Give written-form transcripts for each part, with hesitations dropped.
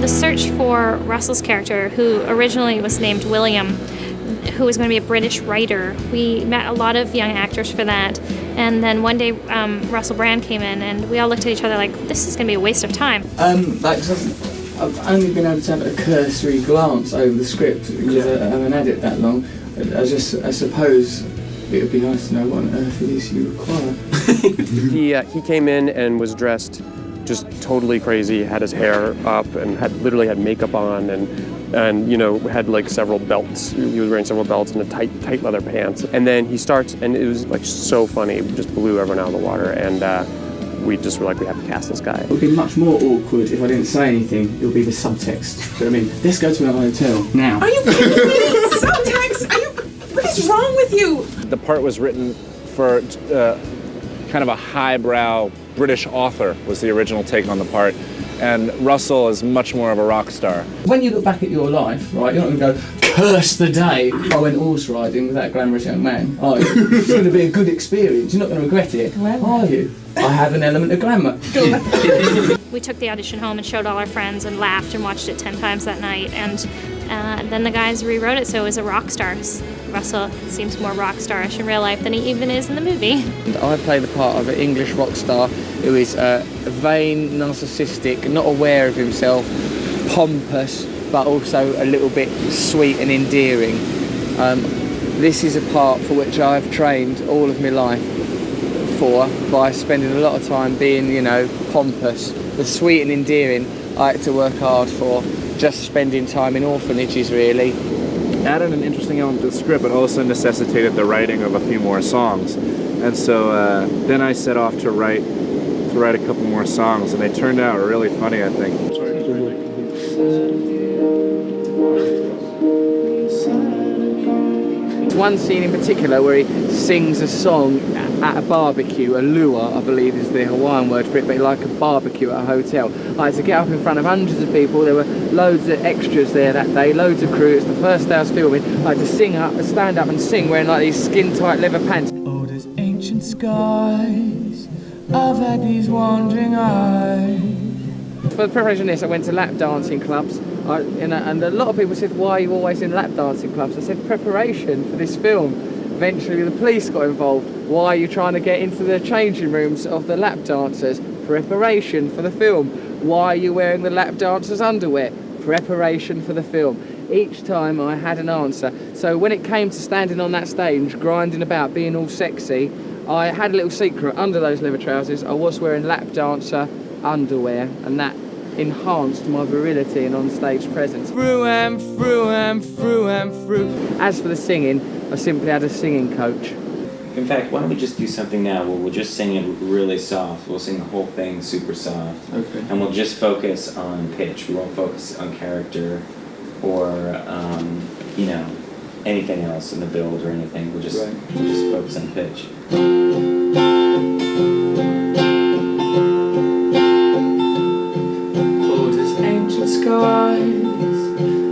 the search for Russell's character, who originally was named William, who was going to be a British writer, we met a lot of young actors for that. And then one day, Russell Brand came in, and we all looked at each other like, this is going to be a waste of time. I've only been able to have a cursory glance over the script because I haven't had it that long. I suppose it would be nice to know what on earth it is you require. He came in and was dressed just totally crazy, had his hair up and literally had makeup on and you know, had like several belts. He was wearing several belts and a tight leather pants. And then he starts, and it was like so funny, it just blew everyone out of the water. And we just were like, we have to cast this guy. It would be much more awkward if I didn't say anything. It would be the subtext. I mean, let's go to a hotel now. Are you kidding me? Subtext? What is wrong with you? The part was written for kind of a highbrow British author was the original take on the part, and Russell is much more of a rock star. When you look back at your life, right, you're not going to go, curse the day I went horse riding with that glamorous young man, are you? It's going to be a good experience. You're not going to regret it, are you? I have an element of glamour. We took the audition home and showed all our friends and laughed and watched it 10 times that night. And then the guys rewrote it so it was a rock star. Russell seems more rock starish in real life than he even is in the movie. I play the part of an English rock star who is vain, narcissistic, not aware of himself, pompous, but also a little bit sweet and endearing. This is a part for which I've trained all of my life by spending a lot of time being, you know, pompous. The sweet and endearing I had to work hard for, just spending time in orphanages really. Added an interesting element to the script, but also necessitated the writing of a few more songs. And so then I set off to write a couple more songs, and they turned out really funny, I think. One scene in particular where he sings a song at a barbecue, a lua I believe is the Hawaiian word for it, but like a barbecue at a hotel. I had to get up in front of hundreds of people. There were loads of extras there that day, loads of crew. It's the first day I was filming. I had to stand up and sing wearing like these skin-tight leather pants. Oh, there's ancient skies, I've had these wandering eyes. For the preparation of this, I went to lap dancing clubs. And a lot of people said, why are you always in lap dancing clubs? I said, preparation for this film. Eventually the police got involved. Why are you trying to get into the changing rooms of the lap dancers? Preparation for the film. Why are you wearing the lap dancers' underwear? Preparation for the film. Each time I had an answer. So when it came to standing on that stage, grinding about, being all sexy, I had a little secret. Under those leather trousers, I was wearing lap dancer underwear, and that enhanced my virility and on-stage presence. Through and through and through and through. As for the singing, I simply had a singing coach. In fact, why don't we just do something now where we'll just sing it really soft. We'll sing the whole thing super soft. Okay. And we'll just focus on pitch. We won't focus on character or, you know, anything else in the build or anything. We'll just focus on pitch.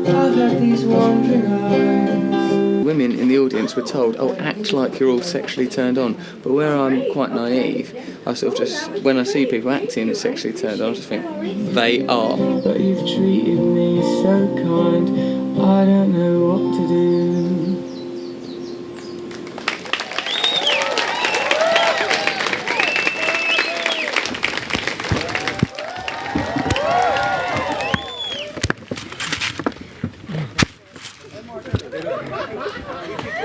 I've had these wandering eyes. Women in the audience were told, oh, act like you're all sexually turned on. But where I'm quite naive, I sort of just, when I see people acting sexually turned on, I just think, they are. But you've treated me so kind, I don't know what to do.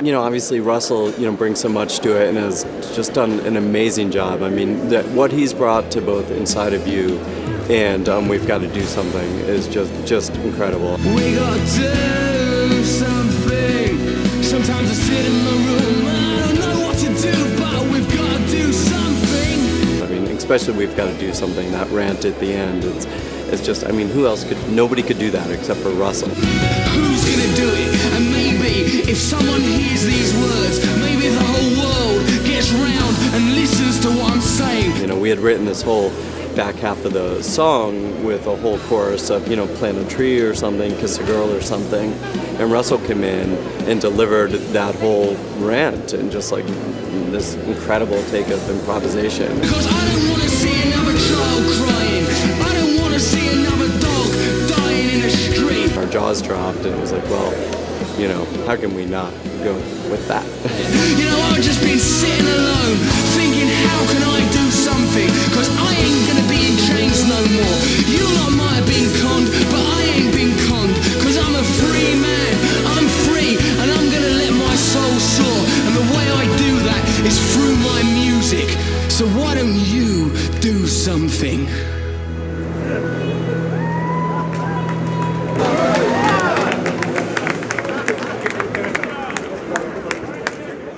You know, obviously Russell, you know, brings so much to it and has just done an amazing job. I mean, what he's brought to both Inside of You and We've Got to Do Something is just incredible. We gotta do something. Sometimes I sit in my room, I don't know what to do, but we've gotta do something. I mean, especially We've Got to Do Something, that rant at the end, it's just, I mean, who else nobody could do that except for Russell. Who's gonna do it? And maybe if someone hears these words, maybe the whole world gets round and listens to what I'm saying. You know, we had written this whole back half of the song with a whole chorus of, you know, plant a tree or something, kiss a girl or something, and Russell came in and delivered that whole rant and just like this incredible take of improvisation. Because I don't want to see another child crying, I don't want to see another dog dying jaws dropped, and it was like, well, you know, how can we not go with that? You know, I've just been sitting alone, thinking how can I do something, cause I ain't gonna be in chains no more. You lot might have been conned, but I ain't been conned, cause I'm a free man, I'm free, and I'm gonna let my soul soar, and the way I do that is through my music. So why don't you do something?